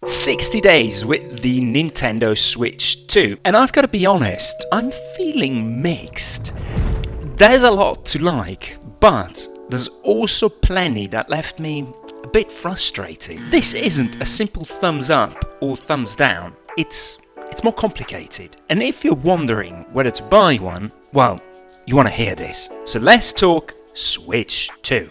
60 days with the Nintendo Switch 2, and I've got to be honest, I'm feeling mixed. There's a lot to like, but there's also plenty that left me a bit frustrated. This isn't a simple thumbs up or thumbs down, it's more complicated. And if you're wondering whether to buy one, well, you want to hear this. So let's talk Switch 2.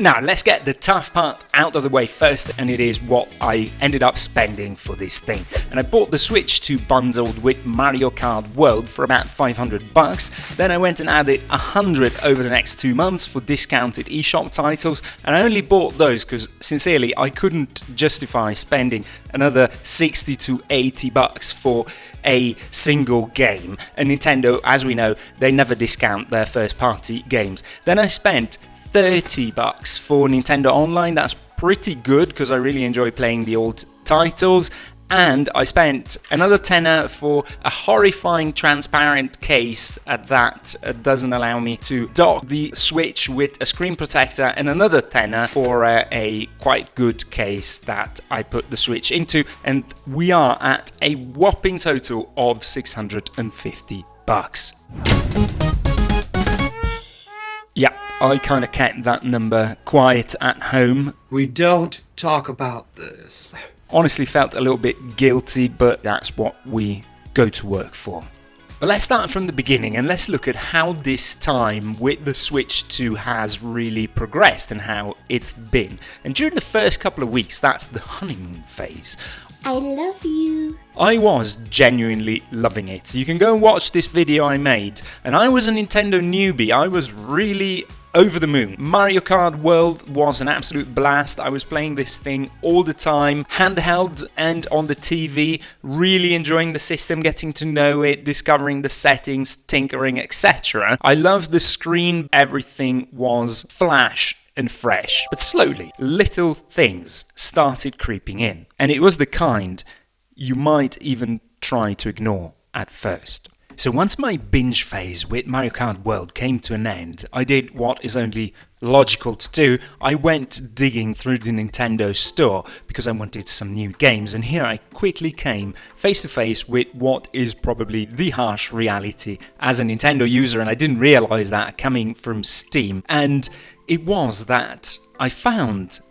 Now, let's get the tough part out of the way first, and it is what I ended up spending for this thing. And I bought the Switch 2 bundled with Mario Kart World for about $500. Then I went and added 100 over the next 2 months for discounted eShop titles, and I only bought those because, sincerely, I couldn't justify spending another 60 to 80 bucks for a single game. And Nintendo, as we know, they never discount their first-party games. Then I spent 30 bucks for Nintendo Online. That's pretty good because I really enjoy playing the old titles. And I spent another tenner for a horrifying transparent case that doesn't allow me to dock the Switch with a screen protector, and another tenner for a quite good case that I put the Switch into, and we are at a whopping total of 650 bucks. Yeah, I kind of kept that number quiet at home. We don't talk about this. Honestly felt a little bit guilty, but that's what we go to work for. But let's start from the beginning and let's look at how this time with the Switch 2 has really progressed and how it's been. And during the first couple of weeks, that's the honeymoon phase. I love you. I was genuinely loving it. So you can go and watch this video I made, and I was a Nintendo newbie. I was really over the moon. Mario Kart World was an absolute blast. I was playing this thing all the time, handheld and on the TV, really enjoying the system, getting to know it, discovering the settings, tinkering, etc. I loved the screen, everything was flash and fresh. But slowly, little things started creeping in. And it was the kind you might even try to ignore at first. So once my binge phase with Mario Kart World came to an end, I did what is only logical to do. I went digging through the Nintendo store because I wanted some new games, and here I quickly came face to face with what is probably the harsh reality as a Nintendo user, and I didn't realize that coming from Steam. And it was that I found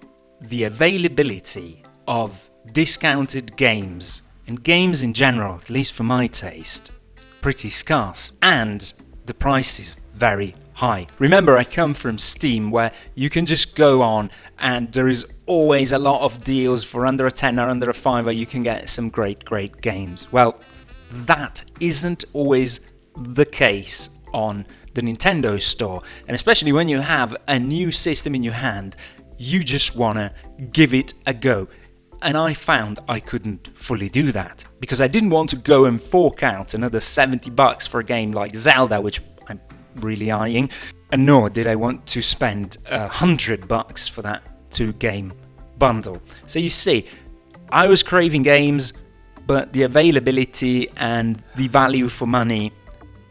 the availability of discounted games, and games in general, at least for my taste, pretty scarce, and the price is very high. Remember, I come from Steam, where you can just go on and there is always a lot of deals. For under a tenner, under a fiver, you can get some great games. Well, that isn't always the case on the Nintendo store, and especially when you have a new system in your hand, you just wanna give it a go. And I found I couldn't fully do that because I didn't want to go and fork out another 70 bucks for a game like Zelda, which I'm really eyeing, and nor did I want to spend 100 bucks for that 2-game bundle. So you see, I was craving games, but the availability and the value for money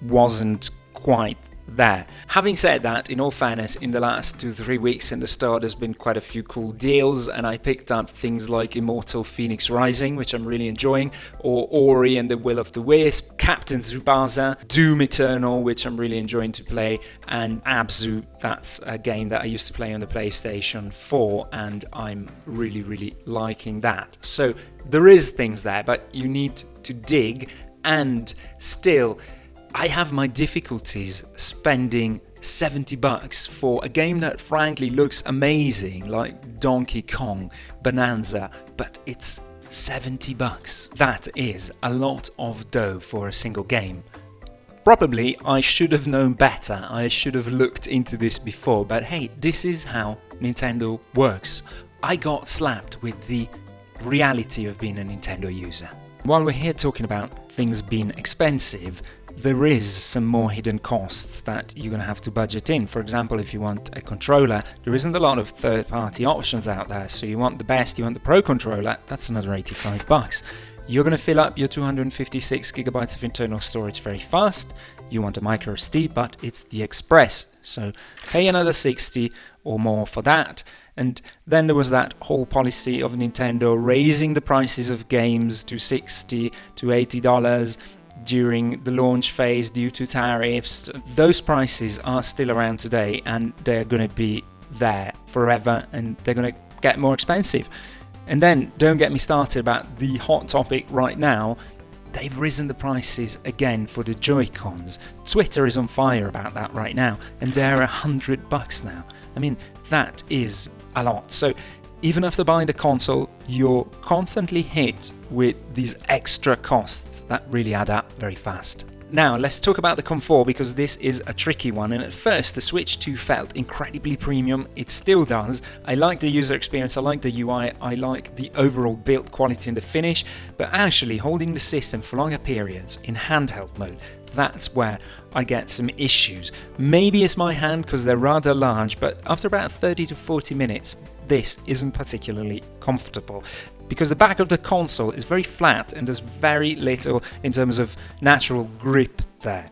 wasn't quite there. Having said that, in all fairness, in the last 2-3 weeks in the store there's been quite a few cool deals, and I picked up things like Immortal Phoenix Rising, which I'm really enjoying, or Ori and the Will of the Wisp, Captain Tsubasa, Doom Eternal, which I'm really enjoying to play, and Abzu. That's a game that I used to play on the PlayStation 4 and I'm really liking that. So there is things there, but you need to dig, and still I have my difficulties spending 70 bucks for a game that frankly looks amazing, like Donkey Kong Bonanza, but it's 70 bucks. That is a lot of dough for a single game. Probably I should have known better, I should have looked into this before, but hey, this is how Nintendo works. I got slapped with the reality of being a Nintendo user. While we're here talking about things being expensive, there is some more hidden costs that you're going to have to budget in. For example, if you want a controller, there isn't a lot of third-party options out there, so you want the best, you want the Pro controller, that's another 85 bucks. You're going to fill up your 256 gigabytes of internal storage very fast. you want a micro SD, but it's the Express. So pay another 60 or more for that. And then there was that whole policy of Nintendo raising the prices of games to $60 to $80 during the launch phase due to tariffs. Those prices are still around today, and they're going to be there forever, and they're going to get more expensive. And then don't get me started about the hot topic right now. They've risen the prices again for the Joy-Cons. Twitter is on fire about that right now, and they're $100 now. I mean, that is a lot. So even after buying the console, you're constantly hit with these extra costs that really add up very fast. Now, let's talk about the comfort, because this is a tricky one, and at first the Switch 2 felt incredibly premium. It still does. I like the user experience, I like the UI, I like the overall build quality and the finish, but actually holding the system for longer periods in handheld mode, that's where I get some issues. Maybe it's my hand because they're rather large, but after about 30 to 40 minutes, this isn't particularly comfortable, because the back of the console is very flat and there's very little in terms of natural grip there.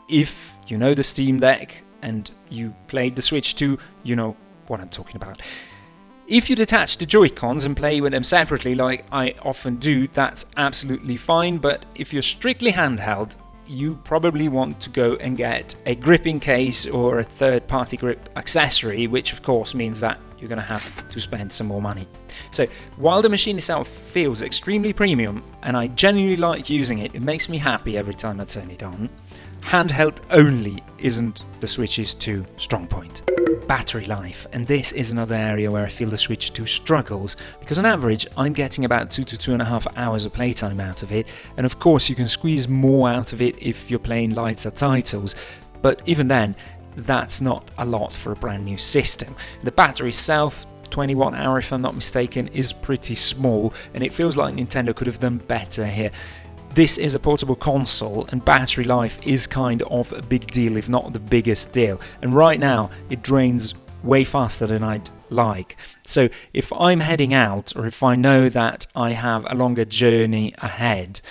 If you know the Steam Deck and you played the Switch 2, you know what I'm talking about. If you detach the Joy-Cons and play with them separately like I often do, that's absolutely fine, but if you're strictly handheld, you probably want to go and get a gripping case or a third-party grip accessory, which of course means that you're going to have to spend some more money. So while the machine itself feels extremely premium and I genuinely like using it, it makes me happy every time I turn it on, handheld only isn't the Switch's 2 strong point. Battery life, and this is another area where I feel the Switch 2 struggles, because on average I'm getting about 2 to 2.5 hours of playtime out of it, and of course you can squeeze more out of it if you're playing lighter titles, but even then that's not a lot for a brand new system. The battery itself, 20 watt hour if I'm not mistaken, is pretty small, and it feels like Nintendo could have done better here. This is a portable console and battery life is kind of a big deal, if not the biggest deal, and right now it drains way faster than I'd like. So if I'm heading out, or if I know that I have a longer journey ahead,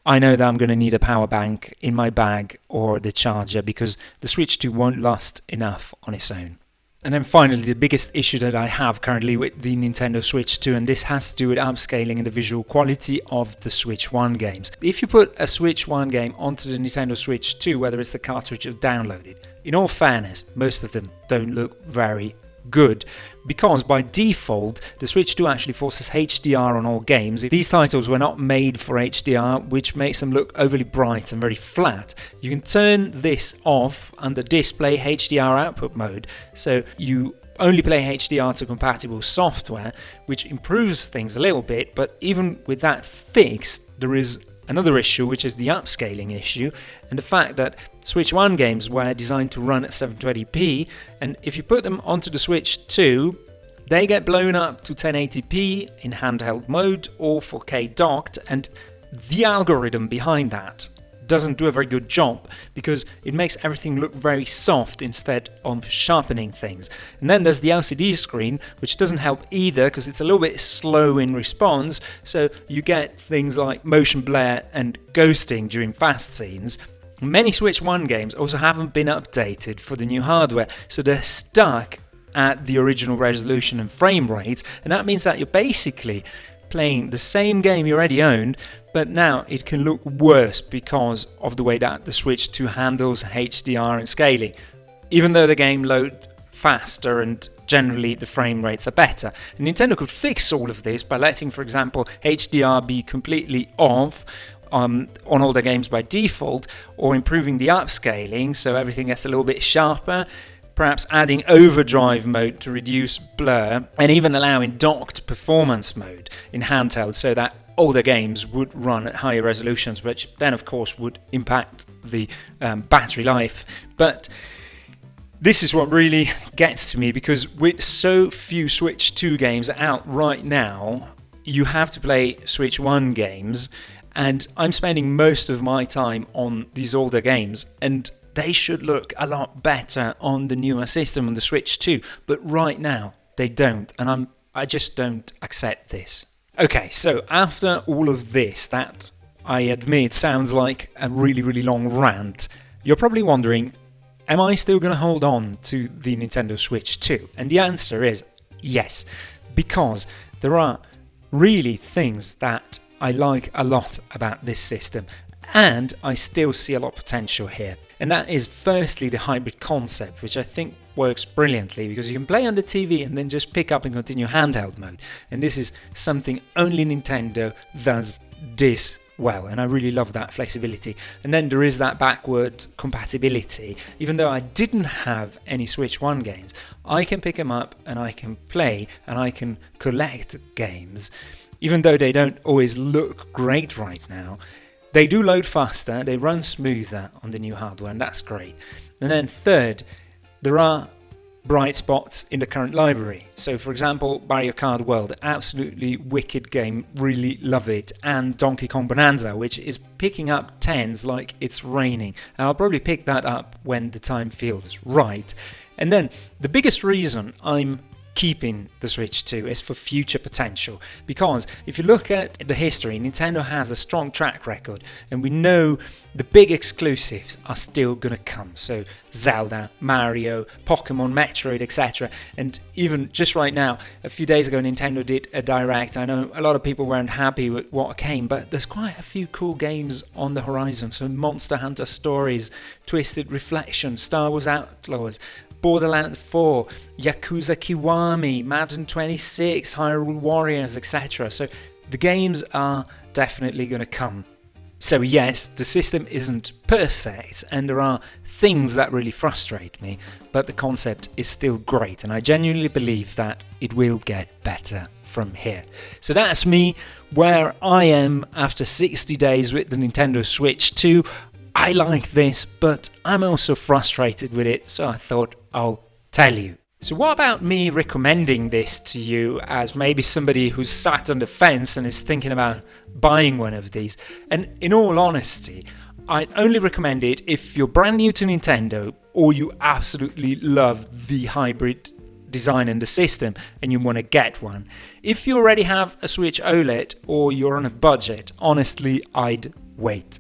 I know that I'm going to need a power bank in my bag or the charger, because the Switch 2 won't last enough on its own. And then finally, the biggest issue that I have currently with the Nintendo Switch 2, and this has to do with upscaling and the visual quality of the Switch 1 games. If you put a Switch 1 game onto the Nintendo Switch 2, whether it's the cartridge or downloaded, in all fairness, most of them don't look very good, because by default the Switch 2 actually forces HDR on all games. These titles were not made for HDR, which makes them look overly bright and very flat. You can turn this off under display HDR output mode, so you only play HDR to compatible software, which improves things a little bit, but even with that fixed, there is another issue, which is the upscaling issue, and the fact that Switch 1 games were designed to run at 720p, and if you put them onto the Switch 2, they get blown up to 1080p in handheld mode or 4K docked, and the algorithm behind that doesn't do a very good job, because it makes everything look very soft instead of sharpening things. And then there's the LCD screen, which doesn't help either, because it's a little bit slow in response, so you get things like motion blur and ghosting during fast scenes. Many Switch 1 games also haven't been updated for the new hardware, so they're stuck at the original resolution and frame rate, and that means that you're basically playing the same game you already owned, but now it can look worse because of the way that the Switch 2 handles HDR and scaling, even though the game loads faster and generally the frame rates are better. And Nintendo could fix all of this by letting, for example, HDR be completely off on all the games by default, or improving the upscaling so everything gets a little bit sharper, perhaps adding overdrive mode to reduce blur, and even allowing docked performance mode in handheld so that older games would run at higher resolutions, which then of course would impact the battery life. But this is what really gets to me, because with so few Switch 2 games out right now, you have to play Switch 1 games, and I'm spending most of my time on these older games, and they should look a lot better on the newer system, on the Switch 2, but right now they don't, and I just don't accept this. Okay, so after all of this, that I admit sounds like a really long rant, You're probably wondering, am I still going to hold on to the Nintendo Switch 2? And the answer is yes, because there are really things that I like a lot about this system, and I still see a lot of potential here. And that is firstly the hybrid concept, which I think works brilliantly because you can play on the TV and then just pick up and continue handheld mode. And this is something only Nintendo does this well, and I really love that flexibility. And then there is that backward compatibility. Even though I didn't have any Switch 1 games, I can pick them up and I can play and I can collect games. Even though they don't always look great right now, they do load faster, they run smoother on the new hardware, and that's great. And then third, there are bright spots in the current library. So for example, Mario Kart World, absolutely wicked game, really love it. And Donkey Kong Bonanza, which is picking up 10s like it's raining. And I'll probably pick that up when the time feels right. And then the biggest reason I'm keeping the Switch 2 is for future potential, because if you look at the history, Nintendo has a strong track record and we know the big exclusives are still gonna come. So Zelda, Mario, Pokemon, Metroid, etc. And even just right now, a few days ago Nintendo did a direct. I know a lot of people weren't happy with what came, but there's quite a few cool games on the horizon. So Monster Hunter Stories, Twisted Reflection, Star Wars Outlaws, Borderlands 4, Yakuza Kiwami, Madden 26, Hyrule Warriors, etc. So the games are definitely going to come. So yes, the system isn't perfect and there are things that really frustrate me, but the concept is still great and I genuinely believe that it will get better from here. So that's me, where I am after 60 days with the Nintendo Switch 2. I like this, but I'm also frustrated with it, so I thought I'll tell you. So what about me recommending this to you as maybe somebody who's sat on the fence and is thinking about buying one of these? And in all honesty, I'd only recommend it if you're brand new to Nintendo or you absolutely love the hybrid design and the system and you want to get one. If you already have a Switch OLED or you're on a budget, honestly, I'd wait.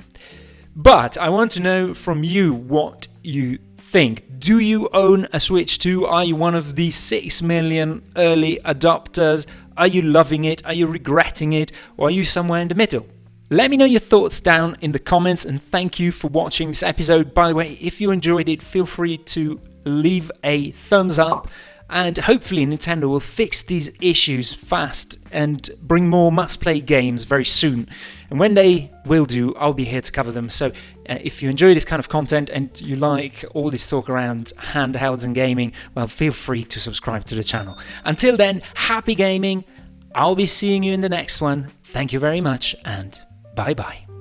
But I want to know from you what you think. Do you own a Switch 2? Are you one of the 6 million early adopters? Are you loving it? Are you regretting it? Or are you somewhere in the middle? Let me know your thoughts down in the comments, and thank you for watching this episode. By the way, if you enjoyed it, feel free to leave a thumbs up. And hopefully Nintendo will fix these issues fast and bring more must-play games very soon. And when they will do, I'll be here to cover them. So if you enjoy this kind of content and you like all this talk around handhelds and gaming, well, feel free to subscribe to the channel. Until then, happy gaming. I'll be seeing you in the next one. Thank you very much and bye-bye.